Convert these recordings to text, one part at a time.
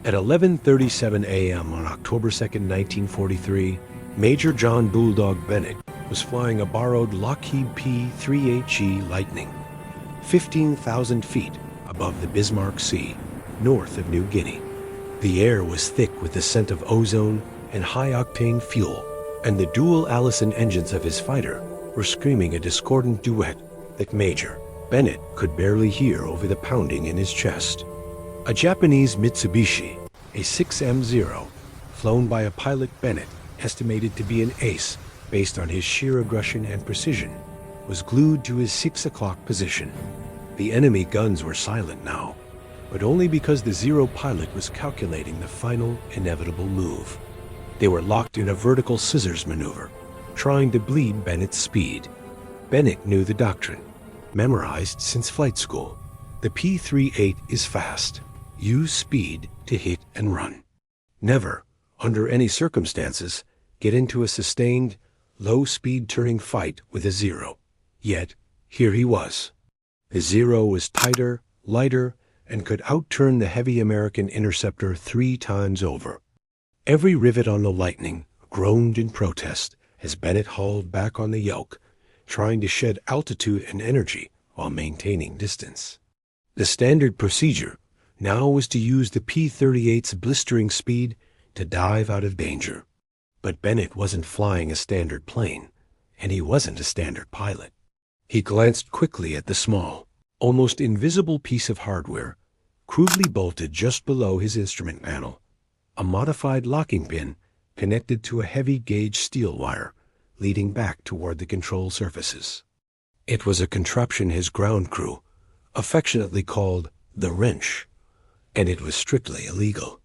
At 11:37 a.m. on October 2, 1943, Major John Bulldog Bennett was flying a borrowed Lockheed P-38G Lightning, 15,000 feet above the Bismarck Sea, north of New Guinea. The air was thick with the scent of ozone and high-octane fuel, and the dual Allison engines of his fighter were screaming a discordant duet that Major Bennett could barely hear over the pounding in his chest. A Japanese Mitsubishi, a 6M0, flown by a pilot Bennett estimated to be an ace based on his sheer aggression and precision, was glued to his 6 o'clock position. The enemy guns were silent now, but only because the Zero pilot was calculating the final inevitable move. They were locked in a vertical scissors maneuver, trying to bleed Bennett's speed. Bennett knew the doctrine, memorized since flight school. The P-38 is fast. Use speed to hit and run. Never, under any circumstances, get into a sustained, low-speed turning fight with a Zero. Yet, here he was. The Zero was tighter, lighter, and could outturn the heavy American Interceptor 3 times over. Every rivet on the Lightning groaned in protest as Bennett hauled back on the yoke, trying to shed altitude and energy while maintaining distance. The standard procedure now was to use the P-38's blistering speed to dive out of danger. But Bennett wasn't flying a standard plane, and he wasn't a standard pilot. He glanced quickly at the small, almost invisible piece of hardware, crudely bolted just below his instrument panel, a modified locking pin connected to a heavy-gauge steel wire leading back toward the control surfaces. It was a contraption his ground crew affectionately called the wrench, and it was strictly illegal.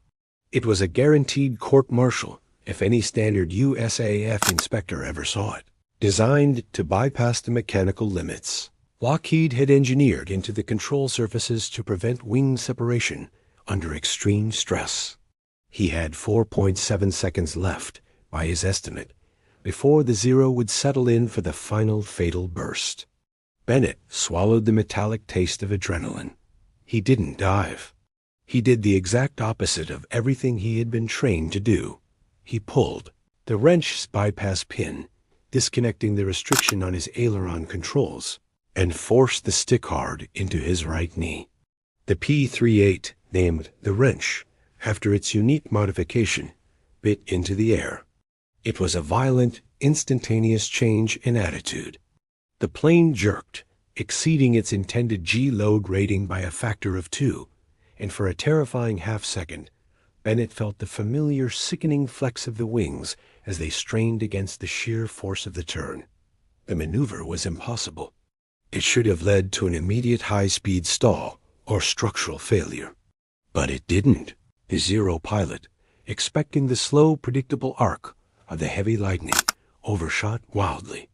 It was a guaranteed court-martial if any standard USAF inspector ever saw it. Designed to bypass the mechanical limits, Lockheed had engineered into the control surfaces to prevent wing separation under extreme stress. He had 4.7 seconds left, by his estimate, before the Zero would settle in for the final fatal burst. Bennett swallowed the metallic taste of adrenaline. He didn't dive. He did the exact opposite of everything he had been trained to do. He pulled the wrench's bypass pin, disconnecting the restriction on his aileron controls, and forced the stick hard into his right knee. The P-38, named the wrench, after its unique modification, bit into the air. It was a violent, instantaneous change in attitude. The plane jerked, exceeding its intended G-load rating by a factor of 2, and for a terrifying half-second, Bennett felt the familiar sickening flex of the wings as they strained against the sheer force of the turn. The maneuver was impossible. It should have led to an immediate high-speed stall or structural failure. But it didn't. The Zero pilot, expecting the slow, predictable arc of the heavy Lightning, overshot wildly.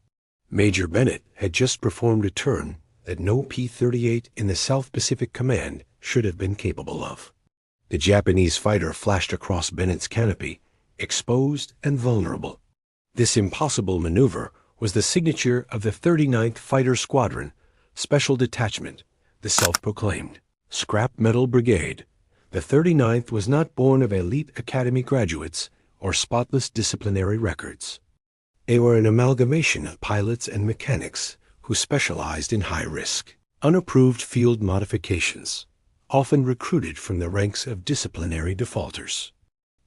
Major Bennett had just performed a turn that no P-38 in the South Pacific Command should have been capable of. The Japanese fighter flashed across Bennett's canopy, exposed and vulnerable. This impossible maneuver was the signature of the 39th Fighter Squadron, Special Detachment, the self-proclaimed Scrap Metal Brigade. The 39th was not born of elite academy graduates or spotless disciplinary records. They were an amalgamation of pilots and mechanics who specialized in high-risk, unapproved field modifications, often recruited from the ranks of disciplinary defaulters.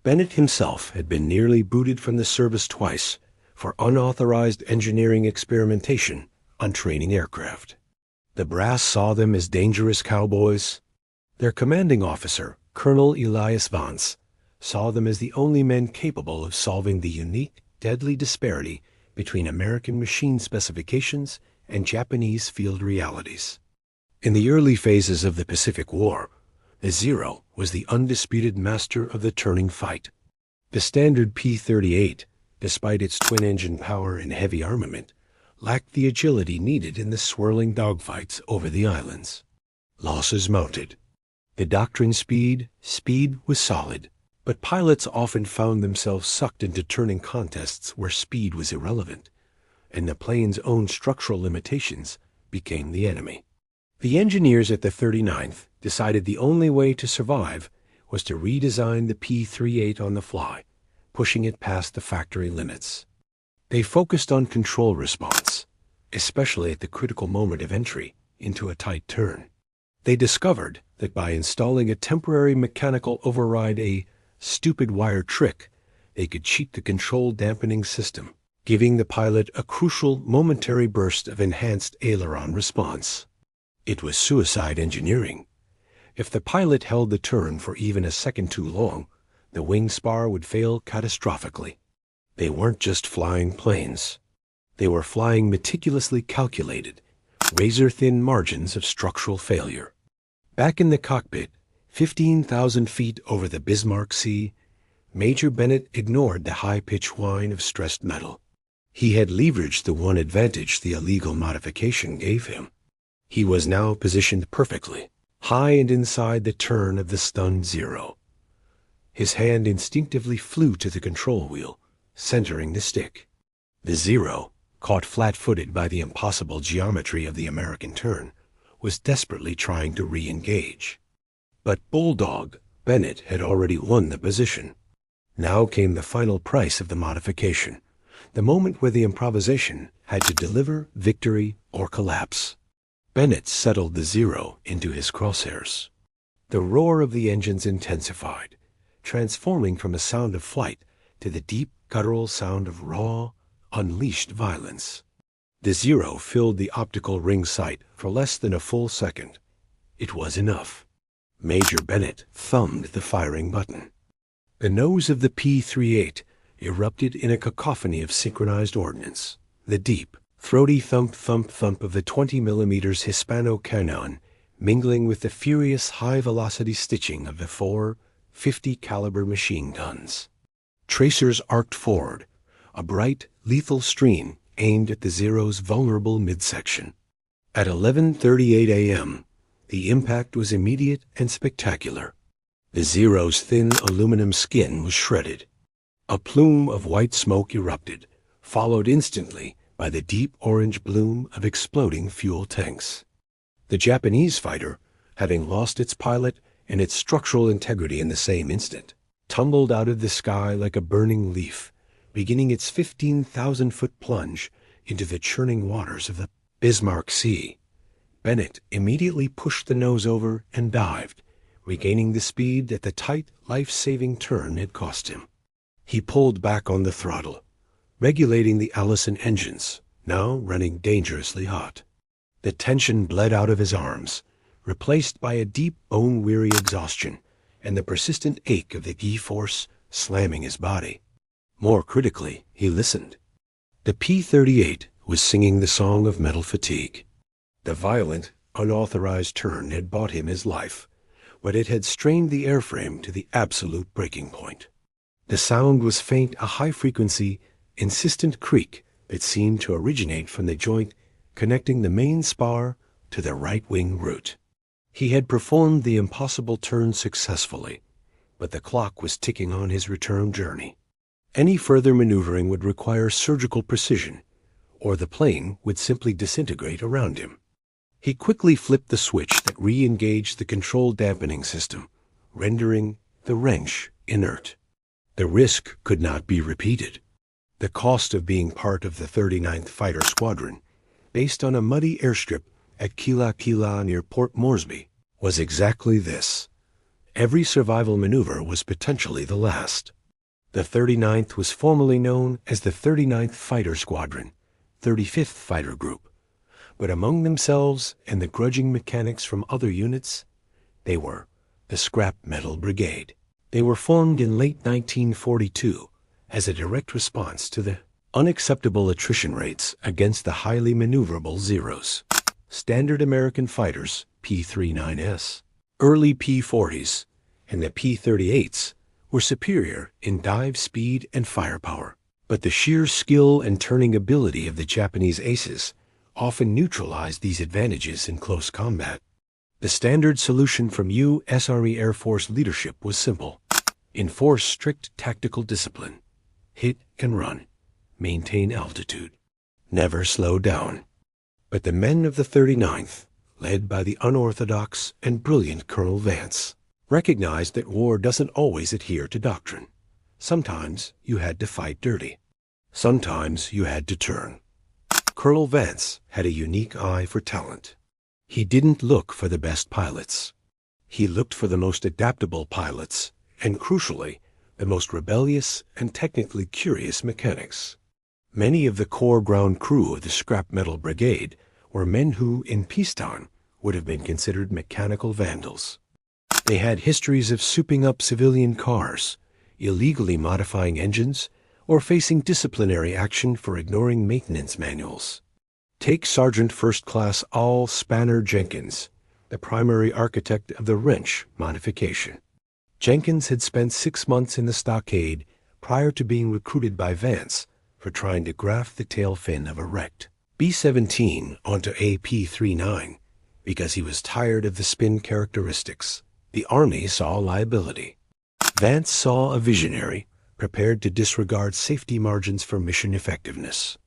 Bennett himself had been nearly booted from the service twice for unauthorized engineering experimentation on training aircraft. The brass saw them as dangerous cowboys. Their commanding officer, Colonel Elias Vance, saw them as the only men capable of solving the unique, deadly disparity between American machine specifications and Japanese field realities. In the early phases of the Pacific War, the Zero was the undisputed master of the turning fight. The standard P-38, despite its twin-engine power and heavy armament, lacked the agility needed in the swirling dogfights over the islands. Losses mounted. The doctrine speed was solid, but pilots often found themselves sucked into turning contests where speed was irrelevant, and the plane's own structural limitations became the enemy. The engineers at the 39th decided the only way to survive was to redesign the P-38 on the fly, pushing it past the factory limits. They focused on control response, especially at the critical moment of entry into a tight turn. They discovered that by installing a temporary mechanical override, a stupid wire trick, they could cheat the control dampening system, giving the pilot a crucial momentary burst of enhanced aileron response. It was suicide engineering. If the pilot held the turn for even a second too long, the wing spar would fail catastrophically. They weren't just flying planes. They were flying meticulously calculated, razor-thin margins of structural failure. Back in the cockpit, 15,000 feet over the Bismarck Sea, Major Bennett ignored the high-pitched whine of stressed metal. He had leveraged the one advantage the illegal modification gave him. He was now positioned perfectly, high and inside the turn of the stunned Zero. His hand instinctively flew to the control wheel, centering the stick. The Zero, caught flat-footed by the impossible geometry of the American turn, was desperately trying to re-engage. But Bulldog, Bennett, had already won the position. Now came the final price of the modification, the moment where the improvisation had to deliver victory or collapse. Bennett settled the Zero into his crosshairs. The roar of the engines intensified, transforming from a sound of flight to the deep guttural sound of raw, unleashed violence. The Zero filled the optical ring sight for less than a full second. It was enough. Major Bennett thumbed the firing button. The nose of the P-38 erupted in a cacophony of synchronized ordnance. The deep, throaty thump-thump-thump of the 20mm Hispano cannon mingling with the furious high-velocity stitching of the four 50-caliber machine guns. Tracers arced forward, a bright, lethal stream aimed at the Zero's vulnerable midsection. At 11:38 a.m., the impact was immediate and spectacular. The Zero's thin aluminum skin was shredded. A plume of white smoke erupted, followed instantly by the deep orange bloom of exploding fuel tanks. The Japanese fighter, having lost its pilot and its structural integrity in the same instant, tumbled out of the sky like a burning leaf, beginning its 15,000-foot plunge into the churning waters of the Bismarck Sea. Bennett immediately pushed the nose over and dived, regaining the speed that the tight, life-saving turn had cost him. He pulled back on the throttle, regulating the Allison engines, now running dangerously hot. The tension bled out of his arms, replaced by a deep, bone-weary exhaustion and the persistent ache of the G-force slamming his body. More critically, he listened. The P-38 was singing the song of metal fatigue. The violent, unauthorized turn had bought him his life, but it had strained the airframe to the absolute breaking point. The sound was faint, a high-frequency, insistent creak that seemed to originate from the joint connecting the main spar to the right-wing root. He had performed the impossible turn successfully, but the clock was ticking on his return journey. Any further maneuvering would require surgical precision, or the plane would simply disintegrate around him. He quickly flipped the switch that re-engaged the control dampening system, rendering the wrench inert. The risk could not be repeated. The cost of being part of the 39th Fighter Squadron, based on a muddy airstrip at Kila Kila near Port Moresby, was exactly this. Every survival maneuver was potentially the last. The 39th was formerly known as the 39th Fighter Squadron, 35th Fighter Group, but among themselves and the grudging mechanics from other units, they were the Scrap Metal Brigade. They were formed in late 1942 as a direct response to the unacceptable attrition rates against the highly maneuverable Zeros. Standard American fighters, P-39s, early P-40s, and the P-38s were superior in dive speed and firepower, but the sheer skill and turning ability of the Japanese aces often neutralized these advantages in close combat. The standard solution from U.S. Air Force leadership was simple. Enforce strict tactical discipline. Hit and run. Maintain altitude. Never slow down. But the men of the 39th, led by the unorthodox and brilliant Colonel Vance, recognized that war doesn't always adhere to doctrine. Sometimes you had to fight dirty. Sometimes you had to turn. Colonel Vance had a unique eye for talent. He didn't look for the best pilots. He looked for the most adaptable pilots, and crucially, the most rebellious and technically curious mechanics. Many of the core ground crew of the Scrap Metal Brigade were men who, in peacetime, would have been considered mechanical vandals. They had histories of souping up civilian cars, illegally modifying engines, or facing disciplinary action for ignoring maintenance manuals. Take Sergeant First Class Al Spanner Jenkins, the primary architect of the wrench modification. Jenkins had spent 6 months in the stockade prior to being recruited by Vance for trying to graft the tail fin of a wrecked B-17 onto a P-39 because he was tired of the spin characteristics. The Army saw liability. Vance saw a visionary prepared to disregard safety margins for mission effectiveness.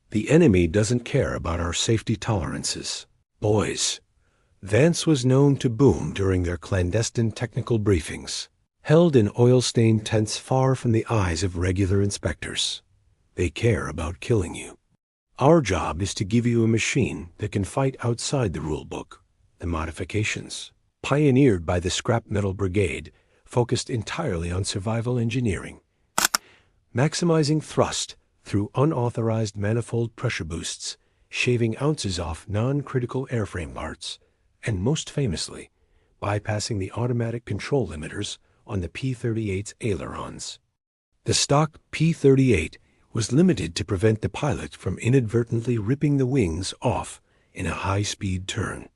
The enemy doesn't care about our safety tolerances. Boys. Vance was known to boom during their clandestine technical briefings, held in oil-stained tents far from the eyes of regular inspectors. They care about killing you. Our job is to give you a machine that can fight outside the rule book. The modifications, pioneered by the Scrap Metal Brigade, focused entirely on survival engineering. Maximizing thrust through unauthorized manifold pressure boosts, shaving ounces off non-critical airframe parts, and most famously, bypassing the automatic control limiters on the P-38's ailerons. The stock P-38 was limited to prevent the pilot from inadvertently ripping the wings off in a high-speed turn.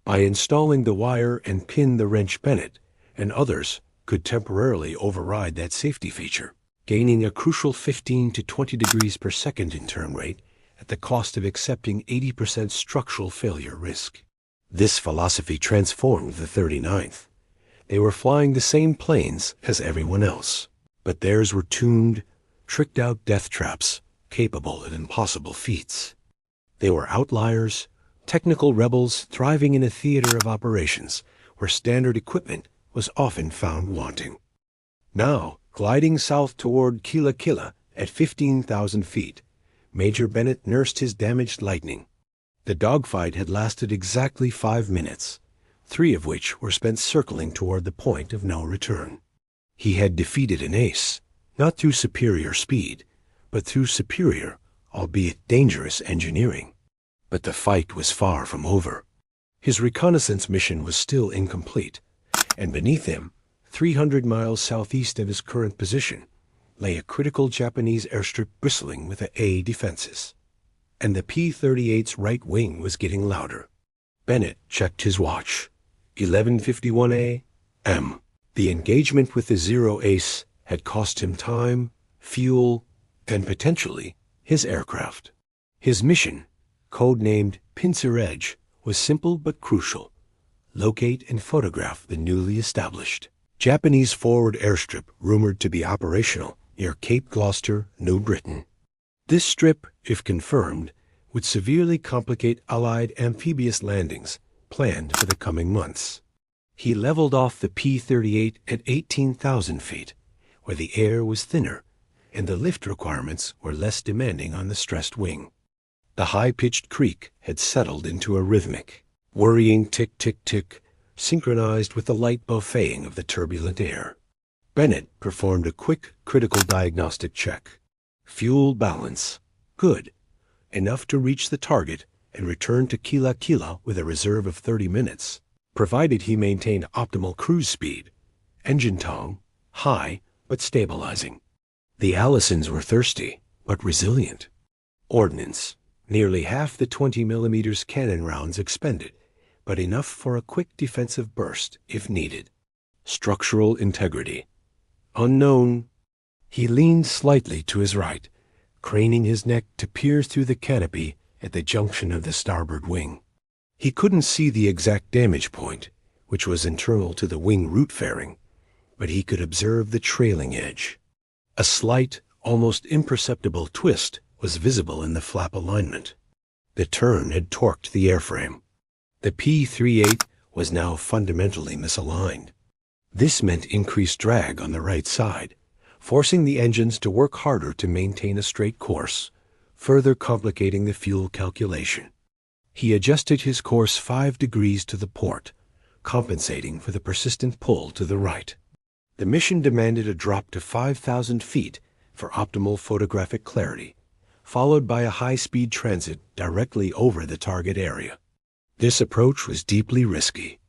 By installing the wire and pin the wrench Bennett and others could temporarily override that safety feature, gaining a crucial 15 to 20 degrees per second in turn rate at the cost of accepting 80% structural failure risk. This philosophy transformed the 39th. They were flying the same planes as everyone else, but theirs were tuned, tricked-out death traps capable of impossible feats. They were outliers, technical rebels thriving in a theater of operations where standard equipment was often found wanting. Now, gliding south toward Kila Kila at 15,000 feet, Major Bennett nursed his damaged Lightning. The dogfight had lasted exactly 5 minutes, 3 of which were spent circling toward the point of no return. He had defeated an ace, not through superior speed, but through superior, albeit dangerous engineering. But the fight was far from over. His reconnaissance mission was still incomplete, and beneath him, 300 miles southeast of his current position, lay a critical Japanese airstrip bristling with A defenses. And the P-38's right wing was getting louder. Bennett checked his watch. 11:51 a.m. The engagement with the Zero Ace had cost him time, fuel, and potentially his aircraft. His mission, codenamed Pincer Edge, was simple but crucial. Locate and photograph the newly established Japanese forward airstrip rumored to be operational near Cape Gloucester, New Britain. This strip, if confirmed, would severely complicate Allied amphibious landings planned for the coming months. He leveled off the P-38 at 18,000 feet, where the air was thinner and the lift requirements were less demanding on the stressed wing. The high-pitched creak had settled into a rhythmic, worrying tick-tick-tick, synchronized with the light buffeting of the turbulent air. Bennett performed a quick, critical diagnostic check. Fuel balance. Good. Enough to reach the target and return to Kila Kila with a reserve of 30 minutes, provided he maintained optimal cruise speed. Engine tone, high, but stabilizing. The Allisons were thirsty, but resilient. Ordnance. Nearly half the 20mm cannon rounds expended, but enough for a quick defensive burst if needed. Structural integrity. Unknown. He leaned slightly to his right, craning his neck to peer through the canopy at the junction of the starboard wing. He couldn't see the exact damage point, which was internal to the wing root fairing, but he could observe the trailing edge. A slight, almost imperceptible twist was visible in the flap alignment. The turn had torqued the airframe. The P-38 was now fundamentally misaligned. This meant increased drag on the right side, forcing the engines to work harder to maintain a straight course, further complicating the fuel calculation. He adjusted his course 5 degrees to the port, compensating for the persistent pull to the right. The mission demanded a drop to 5,000 feet for optimal photographic clarity, followed by a high-speed transit directly over the target area. This approach was deeply risky.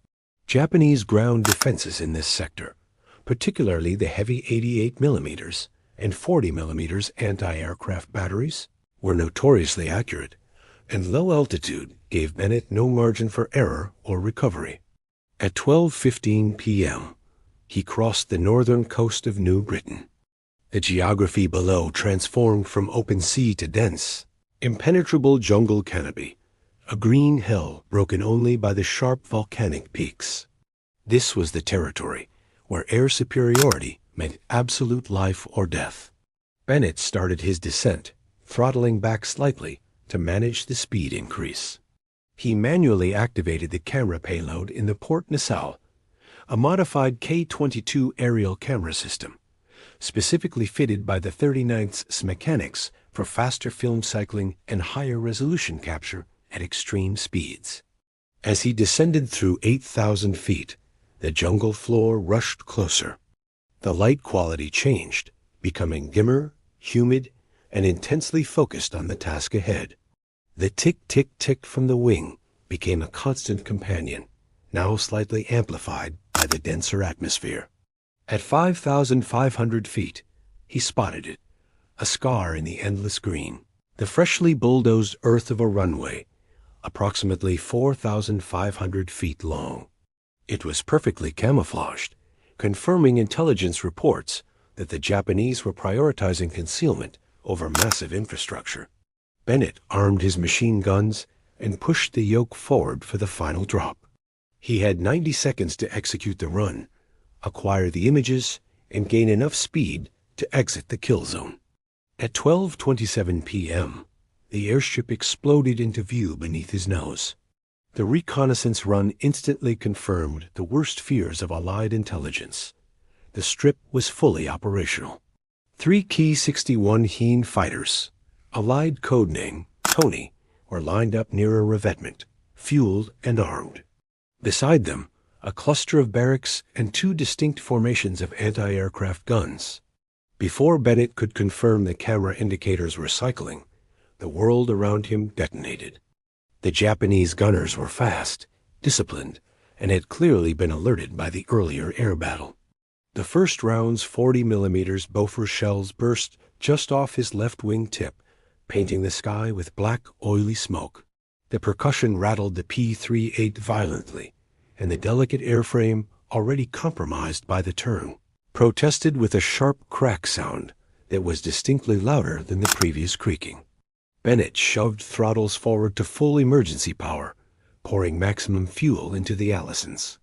Japanese ground defenses in this sector, particularly the heavy 88mm and 40mm anti-aircraft batteries, were notoriously accurate, and low altitude gave Bennett no margin for error or recovery. At 12:15 p.m., he crossed the northern coast of New Britain. The geography below transformed from open sea to dense, impenetrable jungle canopy, a green hell broken only by the sharp volcanic peaks. This was the territory where air superiority meant absolute life or death. Bennett started his descent, throttling back slightly to manage the speed increase. He manually activated the camera payload in the Port Nassau, a modified K-22 aerial camera system, specifically fitted by the 39th's mechanics for faster film cycling and higher resolution capture at extreme speeds. As he descended through 8,000 feet, the jungle floor rushed closer. The light quality changed, becoming dimmer, humid, and intensely focused on the task ahead. The tick-tick-tick from the wing became a constant companion, now slightly amplified by the denser atmosphere. At 5,500 feet, he spotted it, a scar in the endless green, the freshly bulldozed earth of a runway, approximately 4,500 feet long. It was perfectly camouflaged, confirming intelligence reports that the Japanese were prioritizing concealment over massive infrastructure. Bennett armed his machine guns and pushed the yoke forward for the final drop. He had 90 seconds to execute the run, acquire the images, and gain enough speed to exit the kill zone. At 12:27 p.m., the airstrip exploded into view beneath his nose. The reconnaissance run instantly confirmed the worst fears of Allied intelligence. The strip was fully operational. 3 Ki-61 Heen fighters, Allied codename Tony, were lined up near a revetment, fueled and armed. Beside them, a cluster of barracks and 2 distinct formations of anti-aircraft guns. Before Bennett could confirm the camera indicators were cycling, the world around him detonated. The Japanese gunners were fast, disciplined, and had clearly been alerted by the earlier air battle. The first round's 40mm Bofors shells burst just off his left wing tip, painting the sky with black, oily smoke. The percussion rattled the P-38 violently, and the delicate airframe, already compromised by the turn, protested with a sharp crack sound that was distinctly louder than the previous creaking. Bennett shoved throttles forward to full emergency power, pouring maximum fuel into the Allisons.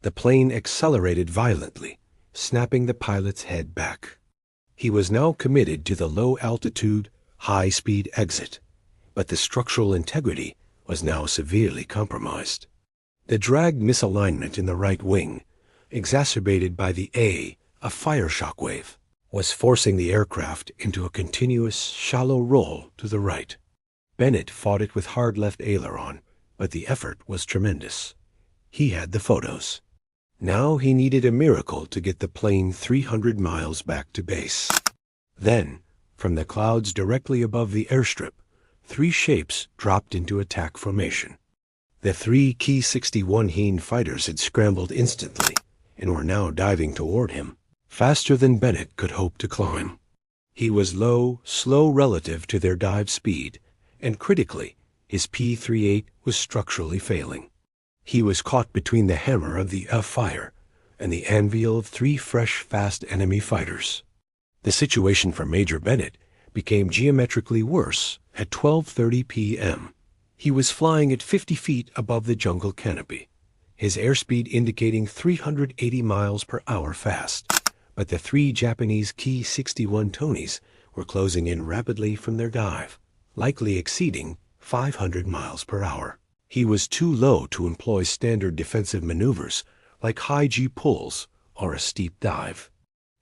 The plane accelerated violently, snapping the pilot's head back. He was now committed to the low-altitude, high-speed exit, but the structural integrity was now severely compromised. The drag misalignment in the right wing, exacerbated by the a fire shock wave, was forcing the aircraft into a continuous, shallow roll to the right. Bennett fought it with hard left aileron, but the effort was tremendous. He had the photos. Now he needed a miracle to get the plane 300 miles back to base. Then, from the clouds directly above the airstrip, 3 shapes dropped into attack formation. The 3 Ki-61 Heen fighters had scrambled instantly and were now diving toward him, faster than Bennett could hope to climb. He was low, slow relative to their dive speed, and critically, his P-38 was structurally failing. He was caught between the hammer of the fire and the anvil of 3 fresh, fast enemy fighters. The situation for Major Bennett became geometrically worse at 12:30 p.m. He was flying at 50 feet above the jungle canopy, his airspeed indicating 380 miles per hour fast, but the 3 Japanese Ki-61 Tonys were closing in rapidly from their dive, likely exceeding 500 miles per hour. He was too low to employ standard defensive maneuvers like high G pulls or a steep dive.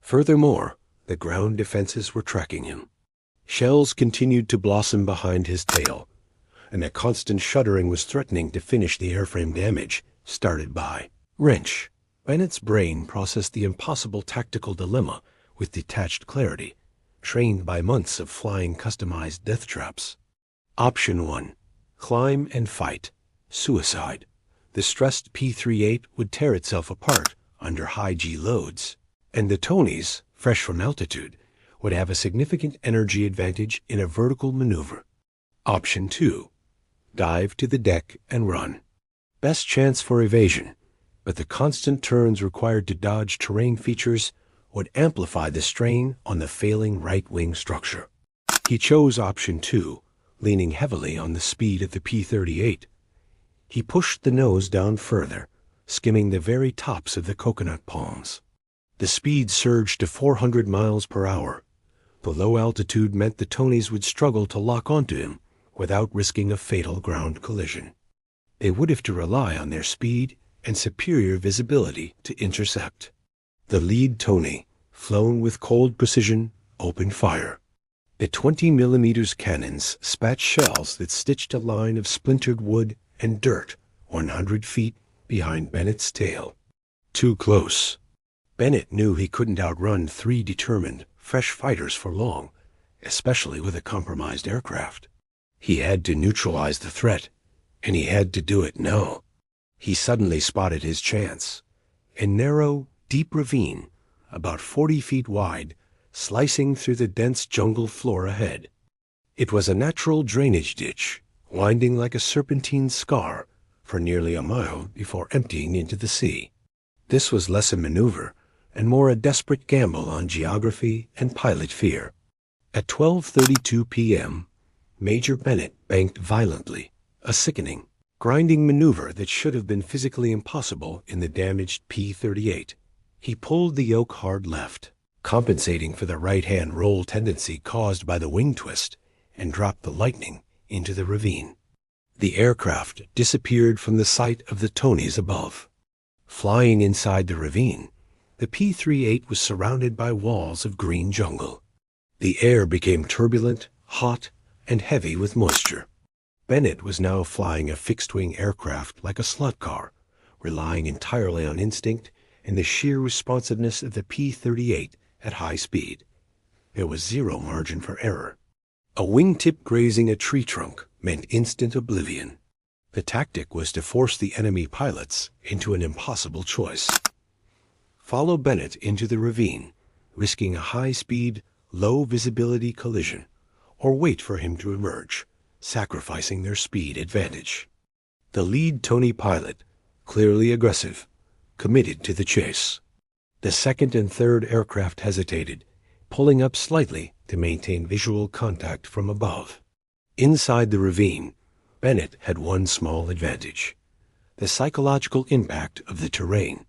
Furthermore, the ground defenses were tracking him. Shells continued to blossom behind his tail, and a constant shuddering was threatening to finish the airframe damage started by wrench. Bennett's brain processed the impossible tactical dilemma with detached clarity, trained by months of flying customized death traps. Option 1. Climb and fight. Suicide. The stressed P-38 would tear itself apart under high G loads, and the Tonys, fresh from altitude, would have a significant energy advantage in a vertical maneuver. Option 2. Dive to the deck and run. Best chance for evasion, but the constant turns required to dodge terrain features would amplify the strain on the failing right-wing structure. He chose option 2, leaning heavily on the speed of the P-38. He pushed the nose down further, skimming the very tops of the coconut palms. The speed surged to 400 miles per hour. The low altitude meant the Tonys would struggle to lock onto him without risking a fatal ground collision. They would have to rely on their speed and superior visibility to intercept. The lead Tony, flown with cold precision, opened fire. The 20mm cannons spat shells that stitched a line of splintered wood and dirt 100 feet behind Bennett's tail. Too close. Bennett knew he couldn't outrun 3 determined, fresh fighters for long, especially with a compromised aircraft. He had to neutralize the threat, and he had to do it now. He suddenly spotted his chance. A narrow, deep ravine, about 40 feet wide, slicing through the dense jungle floor ahead. It was a natural drainage ditch, winding like a serpentine scar for nearly a mile before emptying into the sea. This was less a maneuver and more a desperate gamble on geography and pilot fear. At 12:32 p.m., Major Bennett banked violently, a sickening, grinding maneuver that should have been physically impossible in the damaged P-38. He pulled the yoke hard left, compensating for the right-hand roll tendency caused by the wing twist, and dropped the Lightning into the ravine. The aircraft disappeared from the sight of the Tonys above. Flying inside the ravine, the P-38 was surrounded by walls of green jungle. The air became turbulent, hot, and heavy with moisture. Bennett was now flying a fixed-wing aircraft like a slot car, relying entirely on instinct and the sheer responsiveness of the P-38 at high speed. There was zero margin for error. A wingtip grazing a tree trunk meant instant oblivion. The tactic was to force the enemy pilots into an impossible choice. Follow Bennett into the ravine, risking a high-speed, low-visibility collision, or wait for him to emerge, sacrificing their speed advantage. The lead Tony pilot, clearly aggressive, committed to the chase. The second and third aircraft hesitated, pulling up slightly to maintain visual contact from above. Inside the ravine, Bennett had one small advantage: the psychological impact of the terrain.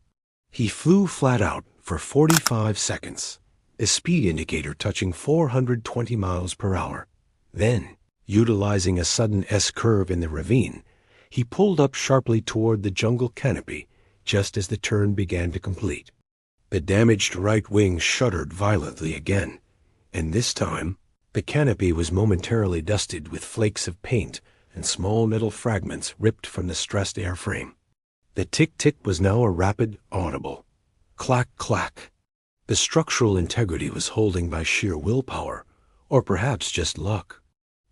He flew flat out for 45 seconds, the speed indicator touching 420 miles per hour. Then, utilizing a sudden S-curve in the ravine, he pulled up sharply toward the jungle canopy just as the turn began to complete. The damaged right wing shuddered violently again, and this time the canopy was momentarily dusted with flakes of paint and small metal fragments ripped from the stressed airframe. The tick-tick was now a rapid, audible clack-clack. The structural integrity was holding by sheer willpower, or perhaps just luck.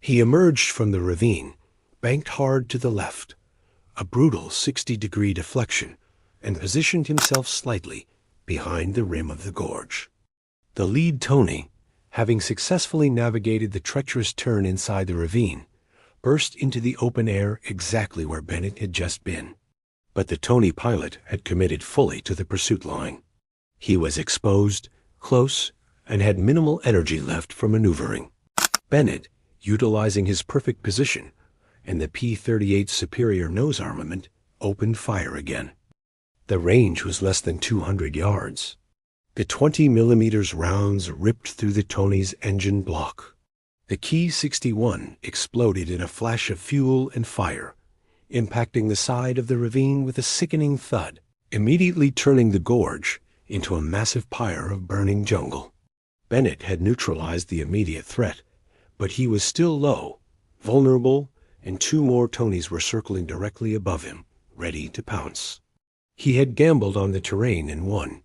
He emerged from the ravine, banked hard to the left, a brutal 60-degree deflection, and positioned himself slightly behind the rim of the gorge. The lead Tony, having successfully navigated the treacherous turn inside the ravine, burst into the open air exactly where Bennett had just been. But the Tony pilot had committed fully to the pursuit line. He was exposed, close, and had minimal energy left for maneuvering. Bennett, utilizing his perfect position and the P-38's superior nose armament, opened fire again. The range was less than 200 yards. The 20mm rounds ripped through the Tony's engine block. The Key 61 exploded in a flash of fuel and fire, impacting the side of the ravine with a sickening thud. Immediately turning the gorge, into a massive pyre of burning jungle. Bennett had neutralized the immediate threat, but he was still low, vulnerable, and two more Tonys were circling directly above him, ready to pounce. He had gambled on the terrain and won,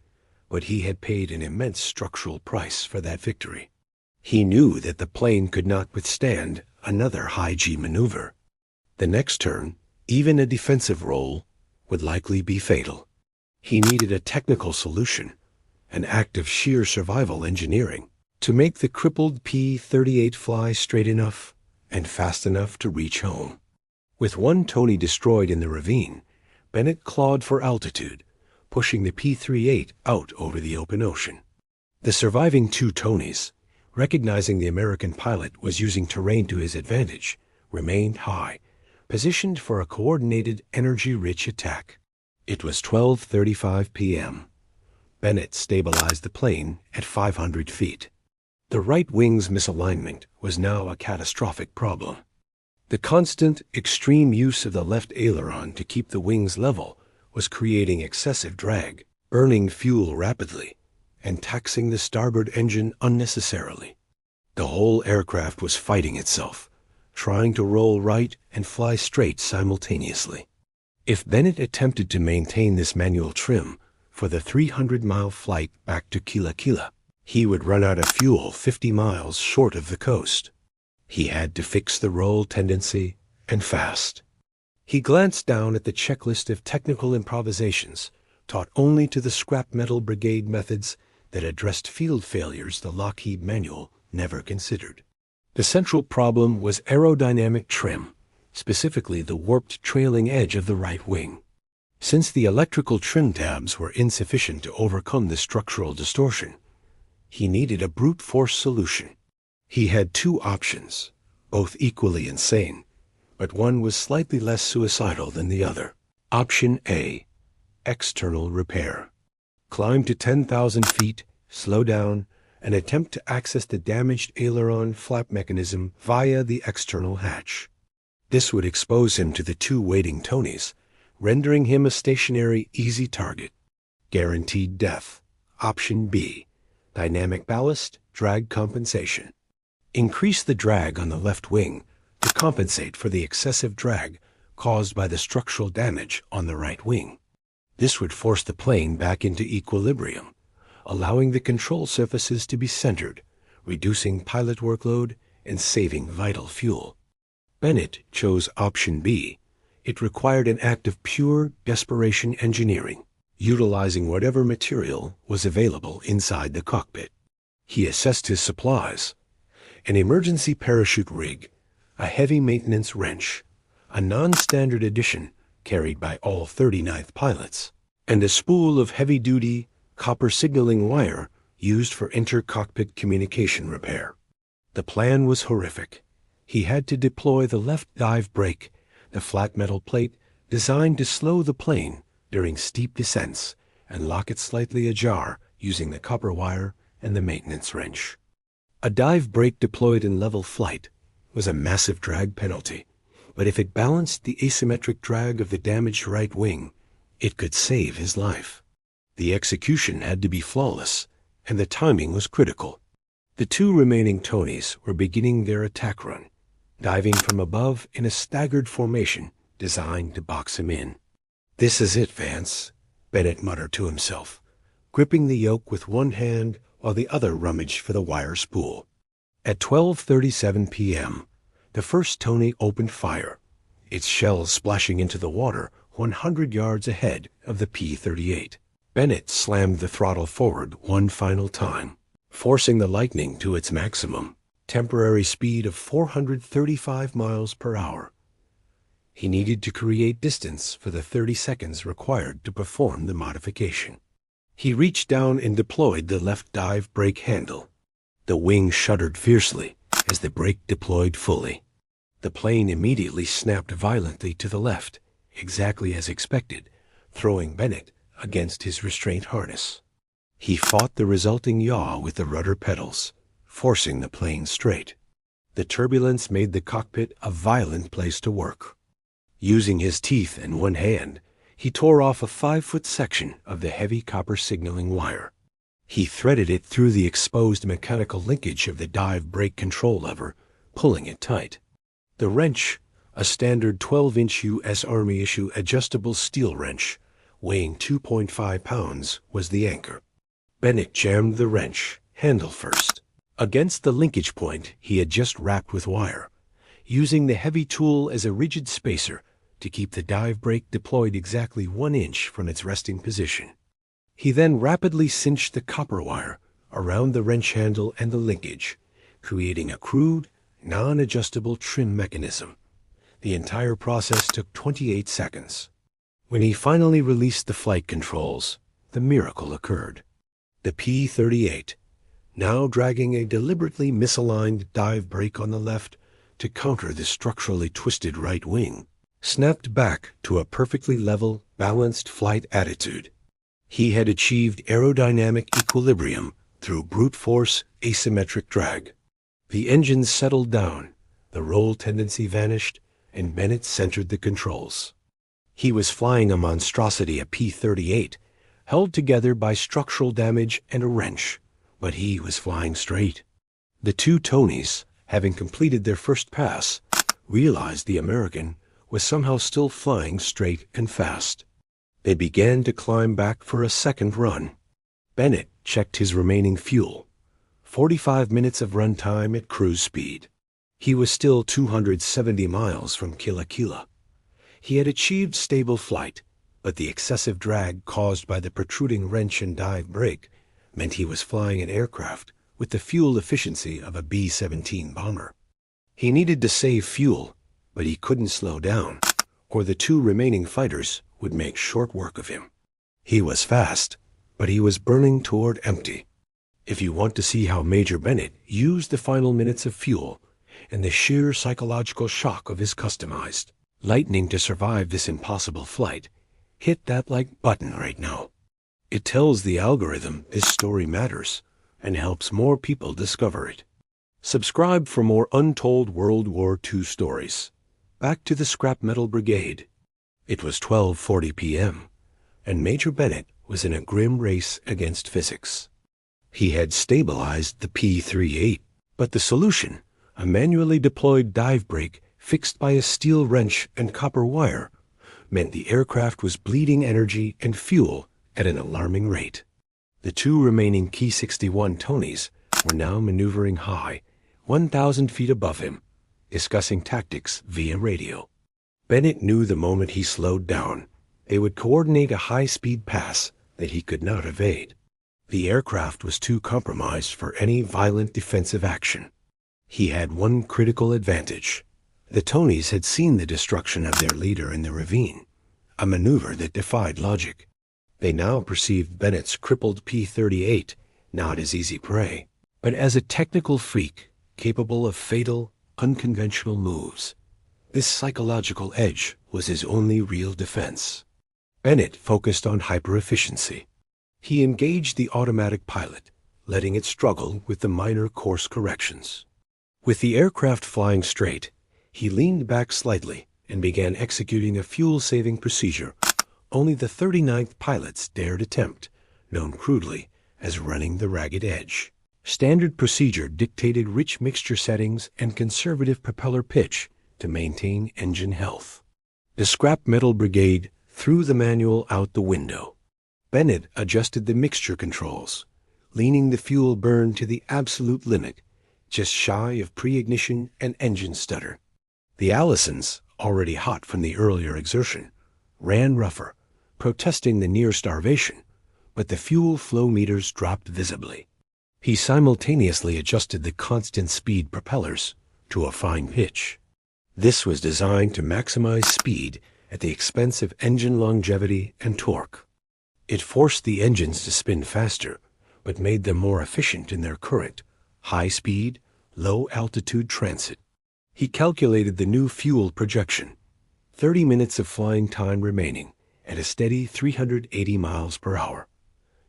but he had paid an immense structural price for that victory. He knew that the plane could not withstand another high-G maneuver. The next turn, even a defensive roll, would likely be fatal. He needed a technical solution, an act of sheer survival engineering, to make the crippled P-38 fly straight enough and fast enough to reach home. With one Tony destroyed in the ravine, Bennett clawed for altitude, pushing the P-38 out over the open ocean. The surviving two Tonys, recognizing the American pilot was using terrain to his advantage, remained high, positioned for a coordinated, energy-rich attack. It was 12:35 p.m. Bennett stabilized the plane at 500 feet. The right wing's misalignment was now a catastrophic problem. The constant, extreme use of the left aileron to keep the wings level was creating excessive drag, burning fuel rapidly, and taxing the starboard engine unnecessarily. The whole aircraft was fighting itself, trying to roll right and fly straight simultaneously. If Bennett attempted to maintain this manual trim for the 300-mile flight back to Kila Kila, he would run out of fuel 50 miles short of the coast. He had to fix the roll tendency, and fast. He glanced down at the checklist of technical improvisations taught only to the Scrap Metal Brigade methods that addressed field failures the Lockheed manual never considered. The central problem was aerodynamic trim, specifically the warped trailing edge of the right wing. Since the electrical trim tabs were insufficient to overcome the structural distortion, he needed a brute force solution. He had two options, both equally insane, but one was slightly less suicidal than the other. Option A, external repair. Climb to 10,000 feet, slow down, and attempt to access the damaged aileron flap mechanism via the external hatch. This would expose him to the two waiting Tonys, rendering him a stationary, easy target. Guaranteed death. Option B, dynamic ballast, drag compensation. Increase the drag on the left wing to compensate for the excessive drag caused by the structural damage on the right wing. This would force the plane back into equilibrium, allowing the control surfaces to be centered, reducing pilot workload and saving vital fuel. Bennett chose option B. It required an act of pure desperation engineering, utilizing whatever material was available inside the cockpit. He assessed his supplies: an emergency parachute rig, a heavy maintenance wrench, a non-standard edition carried by all 39th pilots, and a spool of heavy-duty copper signaling wire used for inter-cockpit communication repair. The plan was horrific. He had to deploy the left dive brake, the flat metal plate designed to slow the plane during steep descents, and lock it slightly ajar using the copper wire and the maintenance wrench. A dive brake deployed in level flight was a massive drag penalty, but if it balanced the asymmetric drag of the damaged right wing, it could save his life. The execution had to be flawless, and the timing was critical. The two remaining Tonys were beginning their attack run, diving from above in a staggered formation designed to box him in. "This is it, Vance," Bennett muttered to himself, gripping the yoke with one hand while the other rummaged for the wire spool. At 12:37 p.m., the first Tony opened fire, its shells splashing into the water 100 yards ahead of the P-38. Bennett slammed the throttle forward one final time, forcing the Lightning to its maximum, temporary speed of 435 miles per hour. He needed to create distance for the 30 seconds required to perform the modification. He reached down and deployed the left dive brake handle. The wing shuddered fiercely as the brake deployed fully. The plane immediately snapped violently to the left, exactly as expected, throwing Bennett against his restraint harness. He fought the resulting yaw with the rudder pedals, forcing the plane straight. The turbulence made the cockpit a violent place to work. Using his teeth and one hand, He tore off a 5-foot section of the heavy copper signaling wire. He threaded it through the exposed mechanical linkage of the dive brake control lever, pulling it tight. The wrench, a standard 12-inch U.S. Army issue adjustable steel wrench, weighing 2.5 pounds, was the anchor. Bennett jammed the wrench, handle first, against the linkage point he had just wrapped with wire, using the heavy tool as a rigid spacer to keep the dive brake deployed exactly 1 inch from its resting position. He then rapidly cinched the copper wire around the wrench handle and the linkage, creating a crude, non-adjustable trim mechanism. The entire process took 28 seconds. When he finally released the flight controls, the miracle occurred. The P-38, now dragging a deliberately misaligned dive brake on the left to counter the structurally twisted right wing, snapped back to a perfectly level, balanced flight attitude. He had achieved aerodynamic equilibrium through brute force asymmetric drag. The engines settled down, the roll tendency vanished, and Bennett centered the controls. He was flying a monstrosity, a P-38, held together by structural damage and a wrench, but he was flying straight. The two Tonys, having completed their first pass, realized the American was somehow still flying straight and fast. They began to climb back for a second run. Bennett checked his remaining fuel. 45 minutes of run time at cruise speed. He was still 270 miles from Kila. He had achieved stable flight, but the excessive drag caused by the protruding wrench and dive brake meant he was flying an aircraft with the fuel efficiency of a B-17 bomber. He needed to save fuel, but he couldn't slow down, or the two remaining fighters would make short work of him. He was fast, but he was burning toward empty. If you want to see how Major Bennett used the final minutes of fuel and the sheer psychological shock of his customized lightning to survive this impossible flight, hit that like button right now. It tells the algorithm this story matters and helps more people discover it. Subscribe for more untold World War II stories. Back to the Scrap Metal Brigade. It was 12:40 p.m., and Major Bennett was in a grim race against physics. He had stabilized the P-38, but the solution, a manually deployed dive brake fixed by a steel wrench and copper wire, meant the aircraft was bleeding energy and fuel at an alarming rate. The two remaining Ki-61 Tonys were now maneuvering high, 1,000 feet above him, discussing tactics via radio. Bennett knew the moment he slowed down, they would coordinate a high-speed pass that he could not evade. The aircraft was too compromised for any violent defensive action. He had one critical advantage. The Tonys had seen the destruction of their leader in the ravine, a maneuver that defied logic. They now perceived Bennett's crippled P-38 not as easy prey, but as a technical freak capable of fatal, unconventional moves. This psychological edge was his only real defense. Bennett focused on hyper-efficiency. He engaged the automatic pilot, letting it struggle with the minor course corrections. With the aircraft flying straight, he leaned back slightly and began executing a fuel-saving procedure only the 39th pilots dared attempt, known crudely as running the ragged edge. Standard procedure dictated rich mixture settings and conservative propeller pitch to maintain engine health. The Scrap Metal Brigade threw the manual out the window. Bennett adjusted the mixture controls, leaning the fuel burn to the absolute limit, just shy of pre-ignition and engine stutter. The Allisons, already hot from the earlier exertion, ran rougher, protesting the near starvation, but the fuel flow meters dropped visibly. He simultaneously adjusted the constant speed propellers to a fine pitch. This was designed to maximize speed at the expense of engine longevity and torque. It forced the engines to spin faster, but made them more efficient in their current, high-speed, low-altitude transit. He calculated the new fuel projection, 30 minutes of flying time remaining at a steady 380 miles per hour.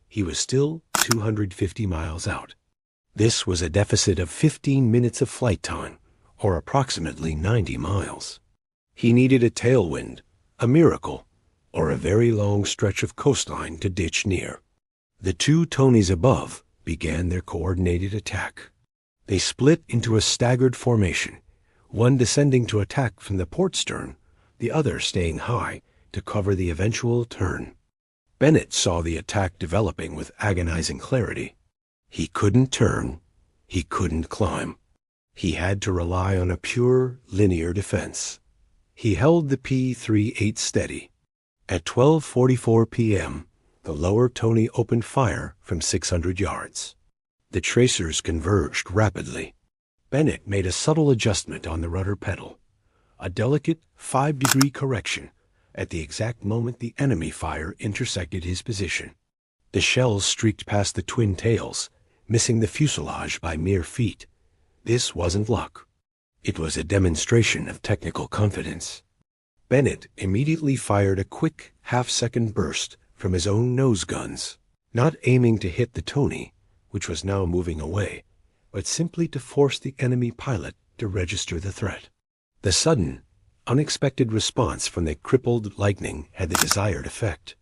He was still 250 miles out. This was a deficit of 15 minutes of flight time, or approximately 90 miles. He needed a tailwind, a miracle, or a very long stretch of coastline to ditch near. The two Tonys above began their coordinated attack. They split into a staggered formation, one descending to attack from the port stern, the other staying high to cover the eventual turn. Bennett saw the attack developing with agonizing clarity. He couldn't turn, he couldn't climb. He had to rely on a pure, linear defense. He held the P-38 steady. At 12:44 p.m., the lower Tony opened fire from 600 yards. The tracers converged rapidly. Bennett made a subtle adjustment on the rudder pedal, a delicate 5-degree correction at the exact moment the enemy fire intersected his position. The shells streaked past the twin tails, missing the fuselage by mere feet. This wasn't luck. It was a demonstration of technical confidence. Bennett immediately fired a quick half-second burst from his own nose guns, not aiming to hit the Tony, which was now moving away, but simply to force the enemy pilot to register the threat. The sudden, unexpected response from the crippled Lightning had the desired effect.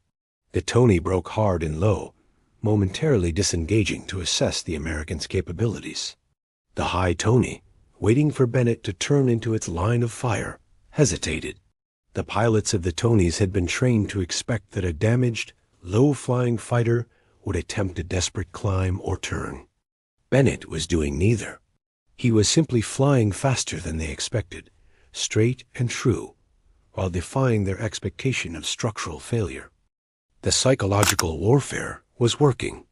The Tony broke hard and low, momentarily disengaging to assess the Americans' capabilities. The high Tony, waiting for Bennett to turn into its line of fire, hesitated. The pilots of the Tonys had been trained to expect that a damaged, low-flying fighter would attempt a desperate climb or turn. Bennett was doing neither. He was simply flying faster than they expected, straight and true, while defying their expectation of structural failure. The psychological warfare was working.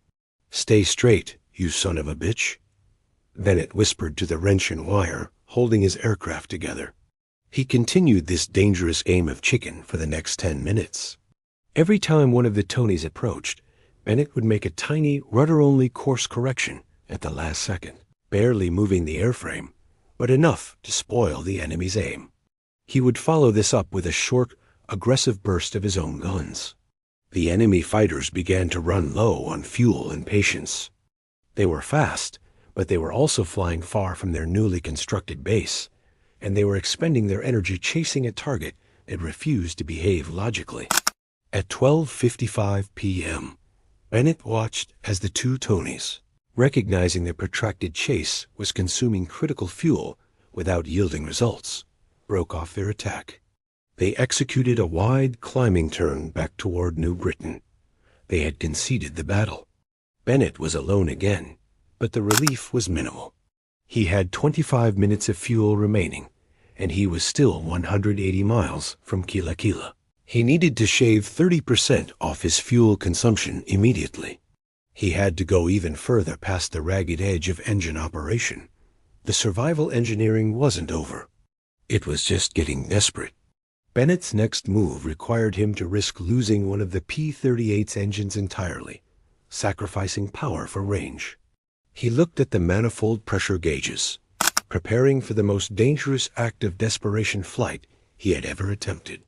"Stay straight, you son of a bitch," Bennett whispered to the wrench and wire, holding his aircraft together. He continued this dangerous game of chicken for the next 10 minutes. Every time one of the Tonys approached, Bennett would make a tiny, rudder-only course correction at the last second, barely moving the airframe, but enough to spoil the enemy's aim. He would follow this up with a short, aggressive burst of his own guns. The enemy fighters began to run low on fuel and patience. They were fast, but they were also flying far from their newly constructed base, and they were expending their energy chasing a target that refused to behave logically. At 12:55 p.m., Bennett watched as the two Tonys, recognizing the protracted chase was consuming critical fuel without yielding results, broke off their attack. They executed a wide climbing turn back toward New Britain. They had conceded the battle. Bennett was alone again, but the relief was minimal. He had 25 minutes of fuel remaining, and he was still 180 miles from Kila Kila. He needed to shave 30% off his fuel consumption immediately. He had to go even further past the ragged edge of engine operation. The survival engineering wasn't over. It was just getting desperate. Bennett's next move required him to risk losing one of the P-38's engines entirely, sacrificing power for range. He looked at the manifold pressure gauges, preparing for the most dangerous act of desperation flight he had ever attempted.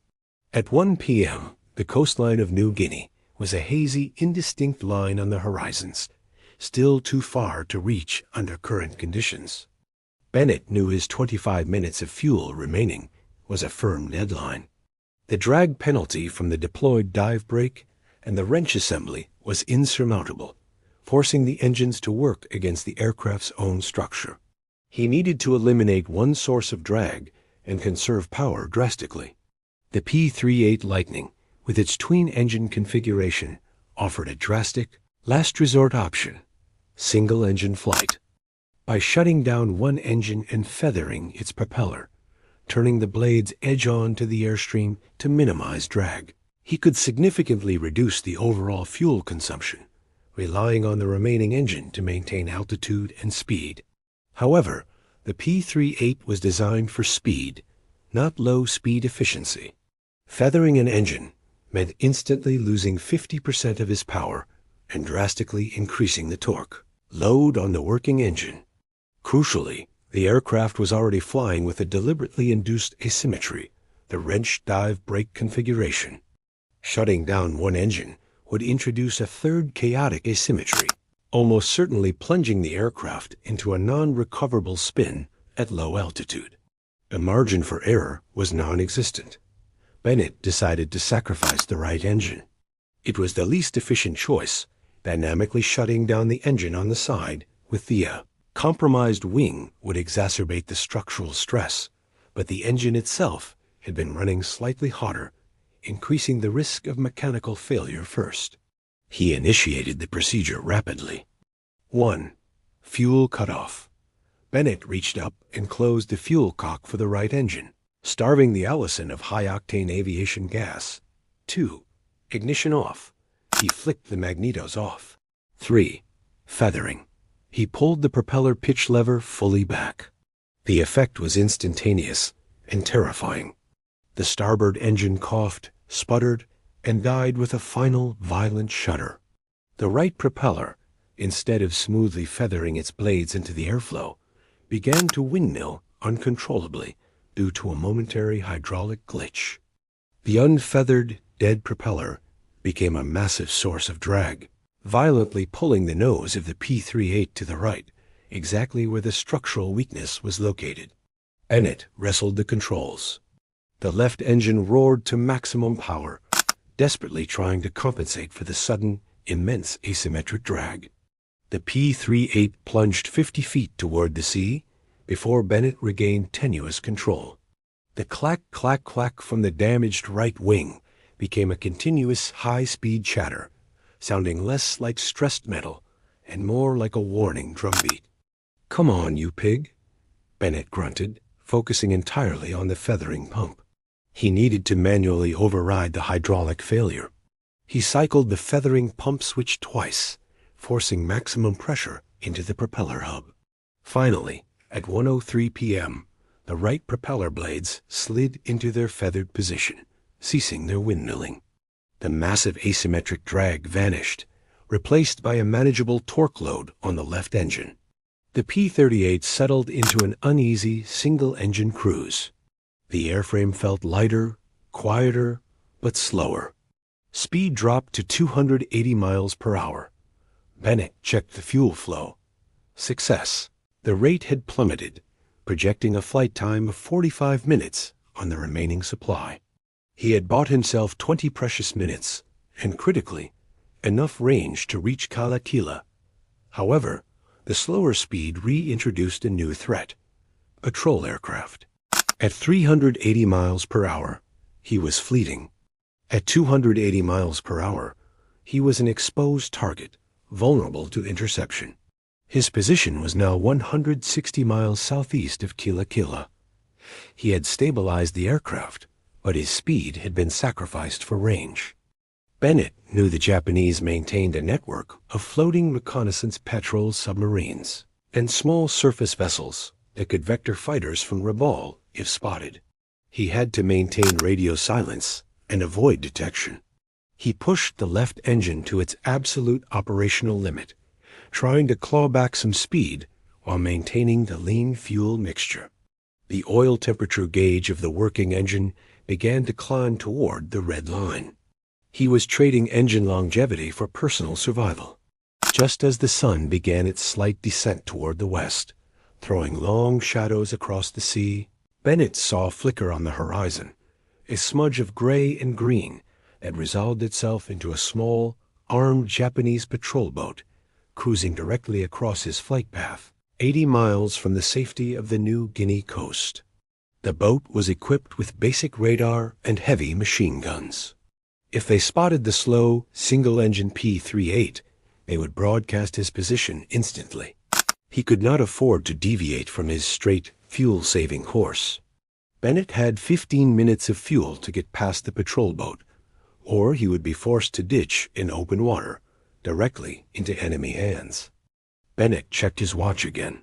At 1 p.m., the coastline of New Guinea was a hazy, indistinct line on the horizons, still too far to reach under current conditions. Bennett knew his 25 minutes of fuel remaining was a firm deadline. The drag penalty from the deployed dive brake and the wrench assembly was insurmountable, forcing the engines to work against the aircraft's own structure. He needed to eliminate one source of drag and conserve power drastically. The P-38 Lightning, with its twin-engine configuration, offered a drastic, last-resort option: single-engine flight. By shutting down one engine and feathering its propeller, turning the blades edge-on to the airstream to minimize drag, he could significantly reduce the overall fuel consumption, relying on the remaining engine to maintain altitude and speed. However, the P-38 was designed for speed, not low-speed efficiency. Feathering an engine meant instantly losing 50% of his power and drastically increasing the torque. Load on the working engine. Crucially, the aircraft was already flying with a deliberately induced asymmetry, the wrench dive brake configuration. Shutting down one engine would introduce a third chaotic asymmetry, almost certainly plunging the aircraft into a non-recoverable spin at low altitude. The margin for error was non-existent. Bennett decided to sacrifice the right engine. It was the least efficient choice, dynamically shutting down the engine on the side with the compromised wing would exacerbate the structural stress, but the engine itself had been running slightly hotter, increasing the risk of mechanical failure first. He initiated the procedure rapidly. 1. Fuel cutoff. Bennett reached up and closed the fuel cock for the right engine, starving the Allison of high-octane aviation gas. 2. Ignition off. He flicked the magnetos off. 3. Feathering. He pulled the propeller pitch lever fully back. The effect was instantaneous and terrifying. The starboard engine coughed, sputtered, and died with a final violent shudder. The right propeller, instead of smoothly feathering its blades into the airflow, began to windmill uncontrollably due to a momentary hydraulic glitch. The unfeathered, dead propeller became a massive source of drag, violently pulling the nose of the P-38 to the right, exactly where the structural weakness was located. Bennett wrestled the controls. The left engine roared to maximum power, desperately trying to compensate for the sudden, immense asymmetric drag. The P-38 plunged 50 feet toward the sea before Bennett regained tenuous control. The clack, clack, clack from the damaged right wing became a continuous high-speed chatter, sounding less like stressed metal and more like a warning drumbeat. "Come on, you pig," Bennett grunted, focusing entirely on the feathering pump. He needed to manually override the hydraulic failure. He cycled the feathering pump switch twice, forcing maximum pressure into the propeller hub. Finally, at 1:03 p.m., the right propeller blades slid into their feathered position, ceasing their windmilling. The massive asymmetric drag vanished, replaced by a manageable torque load on the left engine. The P-38 settled into an uneasy single-engine cruise. The airframe felt lighter, quieter, but slower. Speed dropped to 280 miles per hour. Bennett checked the fuel flow. Success. The rate had plummeted, projecting a flight time of 45 minutes on the remaining supply. He had bought himself 20 precious minutes, and critically, enough range to reach Kalakila. However, the slower speed reintroduced a new threat: patrol aircraft. At 380 miles per hour, he was fleeting. At 280 miles per hour, he was an exposed target, vulnerable to interception. His position was now 160 miles southeast of Kilakila. He had stabilized the aircraft, but his speed had been sacrificed for range. Bennett knew the Japanese maintained a network of floating reconnaissance patrol submarines and small surface vessels that could vector fighters from Rabaul if spotted. He had to maintain radio silence and avoid detection. He pushed the left engine to its absolute operational limit, trying to claw back some speed while maintaining the lean fuel mixture. The oil temperature gauge of the working engine began to climb toward the red line. He was trading engine longevity for personal survival. Just as the sun began its slight descent toward the west, throwing long shadows across the sea, Bennett saw a flicker on the horizon, a smudge of gray and green that resolved itself into a small, armed Japanese patrol boat cruising directly across his flight path, 80 miles from the safety of the New Guinea coast. The boat was equipped with basic radar and heavy machine guns. If they spotted the slow, single-engine P-38, they would broadcast his position instantly. He could not afford to deviate from his straight, fuel-saving course. Bennett had 15 minutes of fuel to get past the patrol boat, or he would be forced to ditch in open water, directly into enemy hands. Bennett checked his watch again.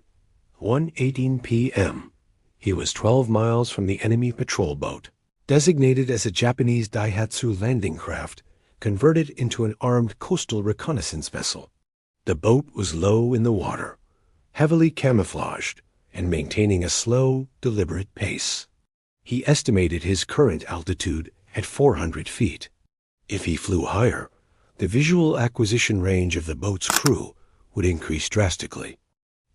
1:18 p.m. He was 12 miles from the enemy patrol boat, designated as a Japanese Daihatsu landing craft, converted into an armed coastal reconnaissance vessel. The boat was low in the water, heavily camouflaged, and maintaining a slow, deliberate pace. He estimated his current altitude at 400 feet. If he flew higher, the visual acquisition range of the boat's crew would increase drastically.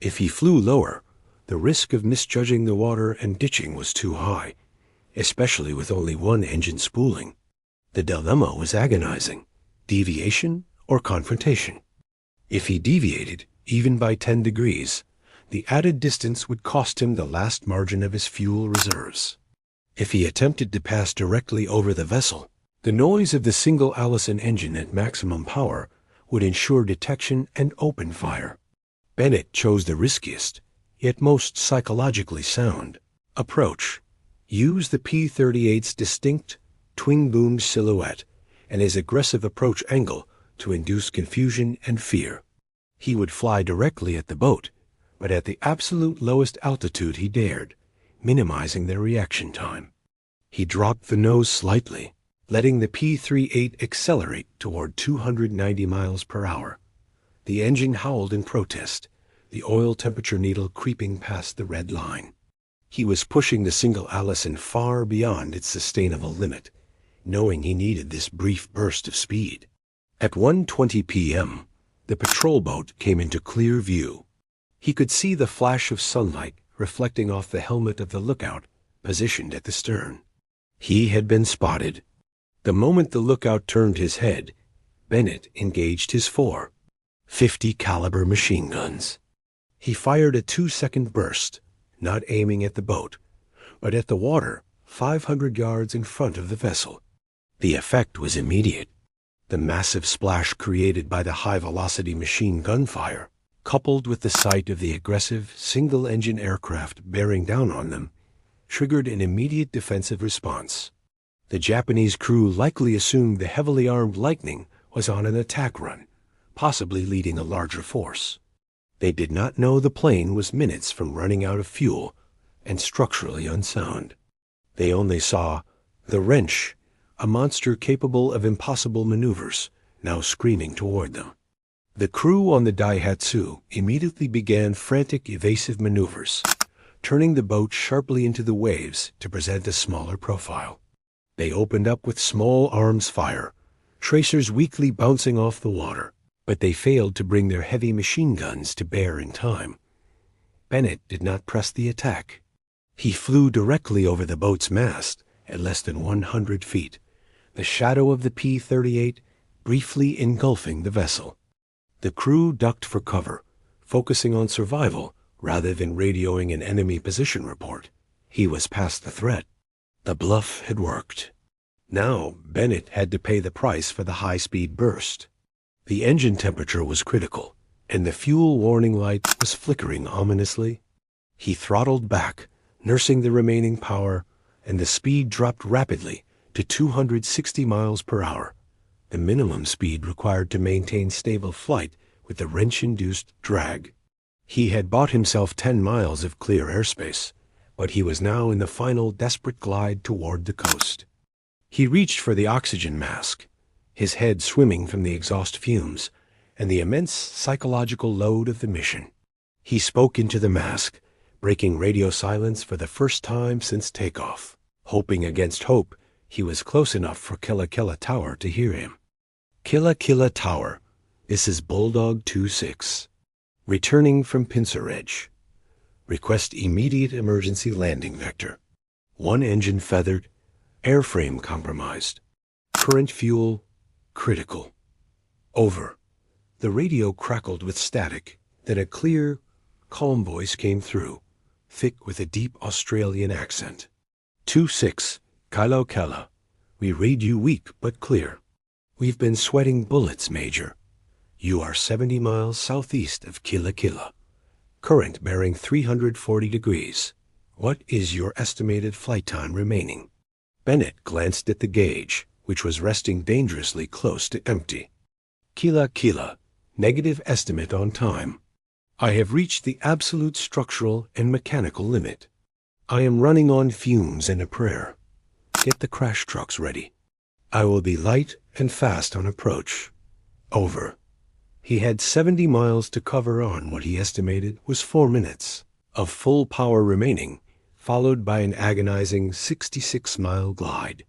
If he flew lower, the risk of misjudging the water and ditching was too high, especially with only one engine spooling. The dilemma was agonizing: deviation or confrontation. If he deviated, even by 10 degrees, the added distance would cost him the last margin of his fuel reserves. If he attempted to pass directly over the vessel, the noise of the single Allison engine at maximum power would ensure detection and open fire. Bennett chose the riskiest, yet most psychologically sound, approach. Use the P-38's distinct, twin-boomed silhouette and his aggressive approach angle to induce confusion and fear. He would fly directly at the boat, but at the absolute lowest altitude he dared, minimizing their reaction time. He dropped the nose slightly, letting the P-38 accelerate toward 290 miles per hour. The engine howled in protest, the oil temperature needle creeping past the red line. He was pushing the single Allison far beyond its sustainable limit, knowing he needed this brief burst of speed. At 1:20 p.m., the patrol boat came into clear view. He could see the flash of sunlight reflecting off the helmet of the lookout, positioned at the stern. He had been spotted. The moment the lookout turned his head, Bennett engaged his 4.50 caliber machine guns. He fired a 2-second burst, not aiming at the boat, but at the water 500 yards in front of the vessel. The effect was immediate. The massive splash created by the high-velocity machine gun fire, coupled with the sight of the aggressive single-engine aircraft bearing down on them, triggered an immediate defensive response. The Japanese crew likely assumed the heavily armed Lightning was on an attack run, possibly leading a larger force. They did not know the plane was minutes from running out of fuel and structurally unsound. They only saw the wrench, a monster capable of impossible maneuvers, now screaming toward them. The crew on the Daihatsu immediately began frantic evasive maneuvers, turning the boat sharply into the waves to present a smaller profile. They opened up with small arms fire, tracers weakly bouncing off the water, but they failed to bring their heavy machine guns to bear in time. Bennett did not press the attack. He flew directly over the boat's mast at less than 100 feet, the shadow of the P-38 briefly engulfing the vessel. The crew ducked for cover, focusing on survival rather than radioing an enemy position report. He was past the threat. The bluff had worked. Now Bennett had to pay the price for the high-speed burst. The engine temperature was critical, and the fuel warning light was flickering ominously. He throttled back, nursing the remaining power, and the speed dropped rapidly to 260 miles per hour, the minimum speed required to maintain stable flight with the wrench-induced drag. He had bought himself 10 miles of clear airspace, but he was now in the final desperate glide toward the coast. He reached for the oxygen mask, his head swimming from the exhaust fumes and the immense psychological load of the mission. He spoke into the mask, breaking radio silence for the first time since takeoff. Hoping against hope, he was close enough for Killa Killa Tower to hear him. Killa Killa Tower, this is Bulldog 2-6. Returning from Pincer Edge. Request immediate emergency landing vector. One engine feathered, airframe compromised. Current fuel critical. Over. The radio crackled with static, then a clear, calm voice came through, thick with a deep Australian accent. 2-6, Kilo Kella. We read you weak but clear. We've been sweating bullets, Major. You are 70 miles southeast of Killa Killa. Current bearing 340 degrees. What is your estimated flight time remaining? Bennett glanced at the gauge, which was resting dangerously close to empty. Killa Killa, negative estimate on time. I have reached the absolute structural and mechanical limit. I am running on fumes and a prayer. Get the crash trucks ready. I will be light and fast on approach. Over. He had 70 miles to cover on what he estimated was 4 minutes of full power remaining, followed by an agonizing 66-mile glide.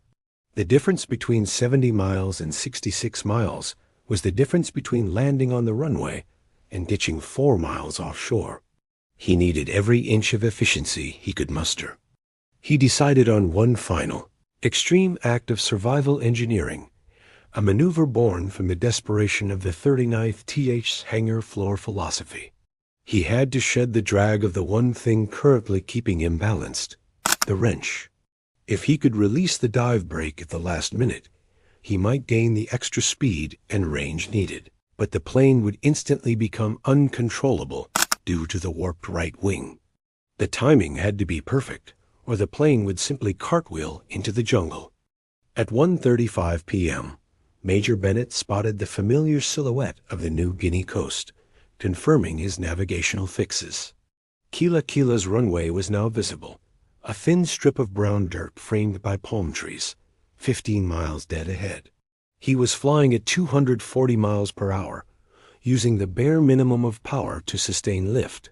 The difference between 70 miles and 66 miles was the difference between landing on the runway and ditching 4 miles offshore. He needed every inch of efficiency he could muster. He decided on one final, extreme act of survival engineering, a maneuver born from the desperation of the 39th TH's hangar floor philosophy. He had to shed the drag of the one thing currently keeping him balanced, the wrench. If he could release the dive brake at the last minute, he might gain the extra speed and range needed, but the plane would instantly become uncontrollable due to the warped right wing. The timing had to be perfect, or the plane would simply cartwheel into the jungle. At 1:35 p.m., Major Bennett spotted the familiar silhouette of the New Guinea coast, confirming his navigational fixes. Kila Kila's runway was now visible, a thin strip of brown dirt framed by palm trees, 15 miles dead ahead. He was flying at 240 miles per hour, using the bare minimum of power to sustain lift.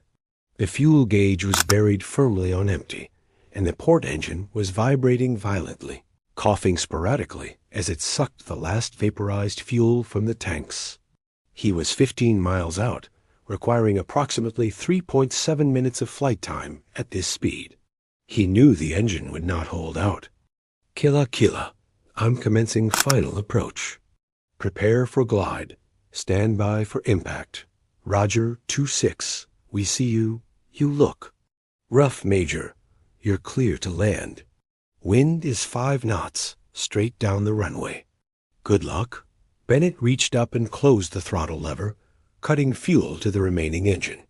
The fuel gauge was buried firmly on empty, and the port engine was vibrating violently, coughing sporadically as it sucked the last vaporized fuel from the tanks. He was 15 miles out, requiring approximately 3.7 minutes of flight time at this speed. He knew the engine would not hold out. Kila Kila, I'm commencing final approach. Prepare for glide. Stand by for impact. Roger 26. We see you. You look. Rough, Major. You're clear to land. Wind is 5 knots, straight down the runway. Good luck. Bennett reached up and closed the throttle lever, cutting fuel to the remaining engine.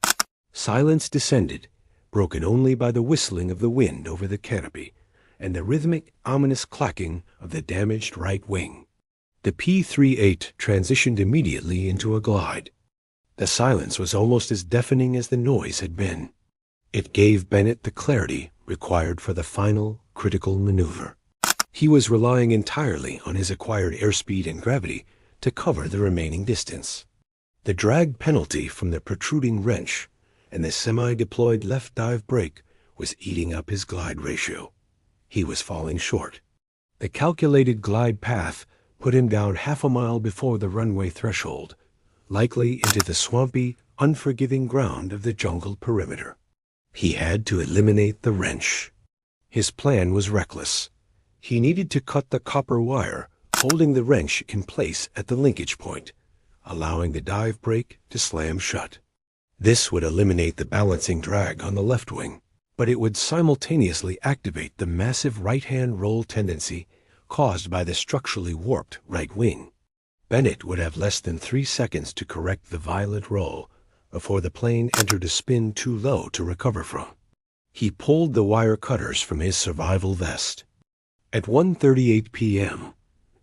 Silence descended, broken only by the whistling of the wind over the canopy and the rhythmic, ominous clacking of the damaged right wing. The P-38 transitioned immediately into a glide. The silence was almost as deafening as the noise had been. It gave Bennett the clarity required for the final, critical maneuver. He was relying entirely on his acquired airspeed and gravity to cover the remaining distance. The drag penalty from the protruding wrench and the semi-deployed left dive brake was eating up his glide ratio. He was falling short. The calculated glide path put him down half a mile before the runway threshold, likely into the swampy, unforgiving ground of the jungle perimeter. He had to eliminate the wrench. His plan was reckless. He needed to cut the copper wire holding the wrench in place at the linkage point, allowing the dive brake to slam shut. This would eliminate the balancing drag on the left wing, but it would simultaneously activate the massive right-hand roll tendency caused by the structurally warped right wing. Bennett would have less than 3 seconds to correct the violent roll before the plane entered a spin too low to recover from. He pulled the wire cutters from his survival vest. At 1:38 p.m.,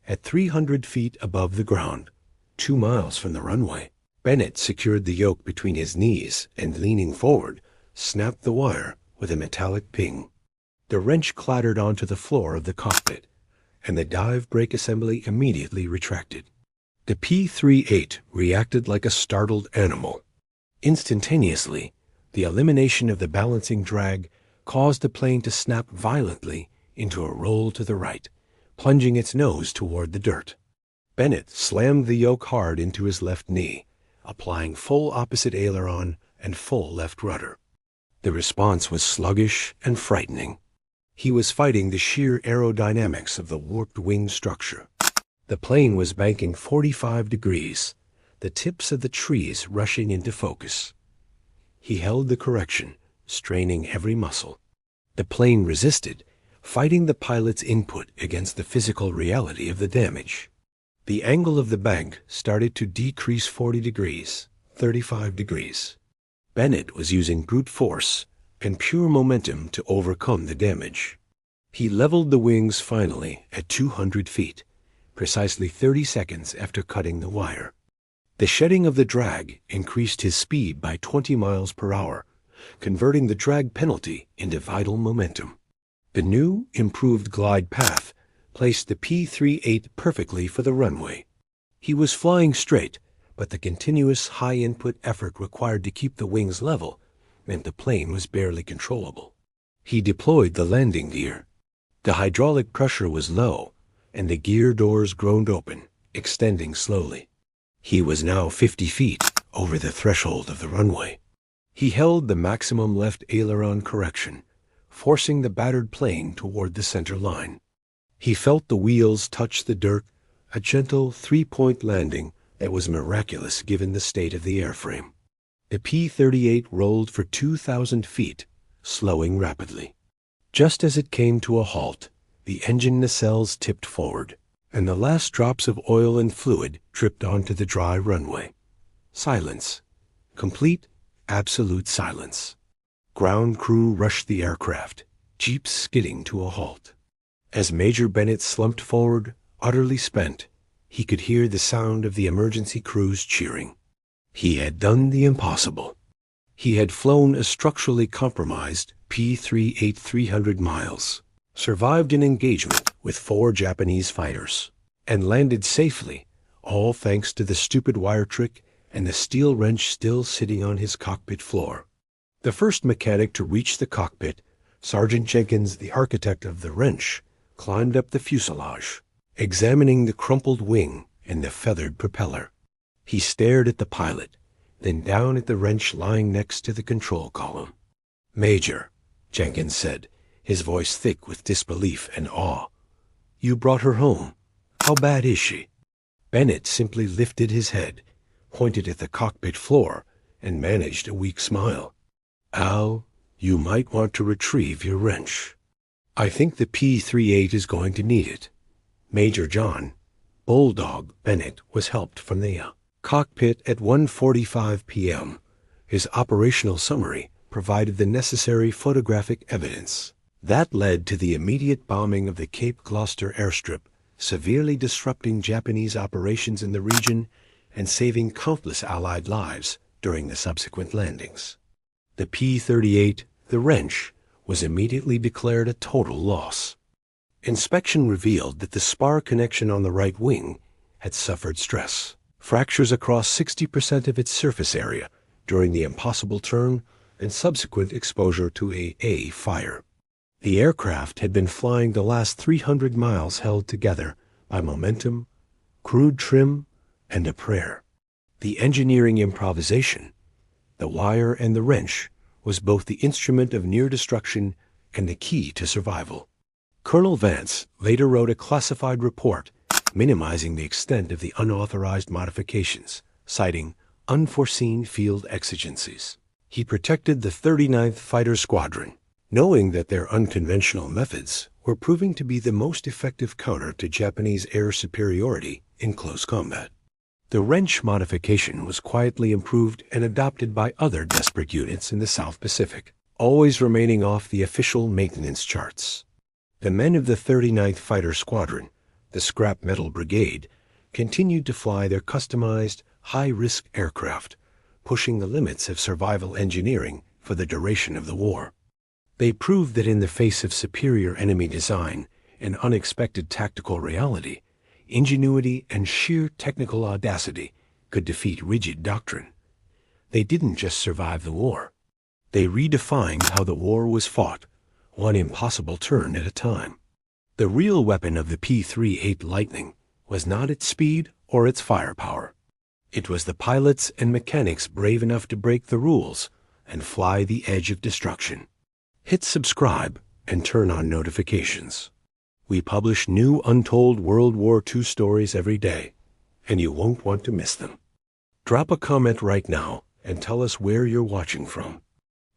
at 300 feet above the ground, 2 miles from the runway, Bennett secured the yoke between his knees and, leaning forward, snapped the wire with a metallic ping. The wrench clattered onto the floor of the cockpit, and the dive brake assembly immediately retracted. The P-38 reacted like a startled animal. Instantaneously, the elimination of the balancing drag caused the plane to snap violently into a roll to the right, plunging its nose toward the dirt. Bennett slammed the yoke hard into his left knee, applying full opposite aileron and full left rudder. The response was sluggish and frightening. He was fighting the sheer aerodynamics of the warped wing structure. The plane was banking 45 degrees, the tips of the trees rushing into focus. He held the correction, straining every muscle. The plane resisted, fighting the pilot's input against the physical reality of the damage. The angle of the bank started to decrease 40 degrees, 35 degrees. Bennett was using brute force and pure momentum to overcome the damage. He leveled the wings finally at 200 feet, precisely 30 seconds after cutting the wire. The shedding of the drag increased his speed by 20 miles per hour, converting the drag penalty into vital momentum. The new, improved glide path placed the P-38 perfectly for the runway. He was flying straight, but the continuous high-input effort required to keep the wings level meant the plane was barely controllable. He deployed the landing gear. The hydraulic pressure was low, and the gear doors groaned open, extending slowly. He was now 50 feet over the threshold of the runway. He held the maximum left aileron correction, forcing the battered plane toward the center line. He felt the wheels touch the dirt, a gentle three-point landing that was miraculous given the state of the airframe. The P-38 rolled for 2,000 feet, slowing rapidly. Just as it came to a halt, the engine nacelles tipped forward, and the last drops of oil and fluid dripped onto the dry runway. Silence. Complete, absolute silence. Ground crew rushed the aircraft, jeeps skidding to a halt. As Major Bennett slumped forward, utterly spent, he could hear the sound of the emergency crews cheering. He had done the impossible. He had flown a structurally compromised P-38 300 miles, survived an engagement with 4 Japanese fighters, and landed safely, all thanks to the stupid wire trick and the steel wrench still sitting on his cockpit floor. The first mechanic to reach the cockpit, Sergeant Jenkins, the architect of the wrench, climbed up the fuselage, examining the crumpled wing and the feathered propeller. He stared at the pilot, then down at the wrench lying next to the control column. "Major," Jenkins said, his voice thick with disbelief and awe. "You brought her home. How bad is she?" Bennett simply lifted his head, pointed at the cockpit floor, and managed a weak smile. "Al, you might want to retrieve your wrench. I think the P-38 is going to need it." Major John Bulldog Bennett was helped from the cockpit at 1:45 p.m. His operational summary provided the necessary photographic evidence. That led to the immediate bombing of the Cape Gloucester airstrip, severely disrupting Japanese operations in the region and saving countless Allied lives during the subsequent landings. The P-38, the wrench, was immediately declared a total loss. Inspection revealed that the spar connection on the right wing had suffered stress, fractures across 60% of its surface area during the impossible turn and subsequent exposure to a fire. The aircraft had been flying the last 300 miles held together by momentum, crude trim, and a prayer. The engineering improvisation, the wire and the wrench, was both the instrument of near destruction and the key to survival. Colonel Vance later wrote a classified report minimizing the extent of the unauthorized modifications, citing unforeseen field exigencies. He protected the 39th Fighter Squadron, knowing that their unconventional methods were proving to be the most effective counter to Japanese air superiority in close combat. The wrench modification was quietly improved and adopted by other desperate units in the South Pacific, always remaining off the official maintenance charts. The men of the 39th Fighter Squadron, the Scrap Metal Brigade, continued to fly their customized, high-risk aircraft, pushing the limits of survival engineering for the duration of the war. They proved that in the face of superior enemy design and unexpected tactical reality, ingenuity and sheer technical audacity could defeat rigid doctrine. They didn't just survive the war. They redefined how the war was fought, one impossible turn at a time. The real weapon of the P-38 Lightning was not its speed or its firepower. It was the pilots and mechanics brave enough to break the rules and fly the edge of destruction. Hit subscribe and turn on notifications. We publish new untold World War II stories every day, and you won't want to miss them. Drop a comment right now and tell us where you're watching from.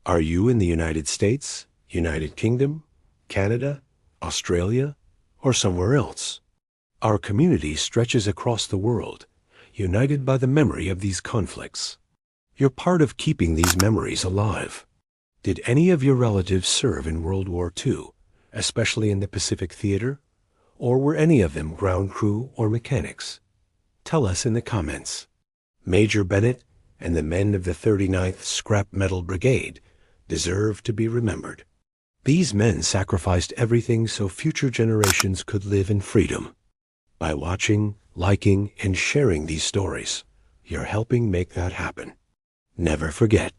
Are you in the United States, United Kingdom, Canada, Australia, or somewhere else? Our community stretches across the world, united by the memory of these conflicts. You're part of keeping these memories alive. Did any of your relatives serve in World War II, especially in the Pacific Theater? Or were any of them ground crew or mechanics? Tell us in the comments. Major Bennett and the men of the 39th Scrap Metal Brigade deserve to be remembered. These men sacrificed everything so future generations could live in freedom. By watching, liking, and sharing these stories, you're helping make that happen. Never forget,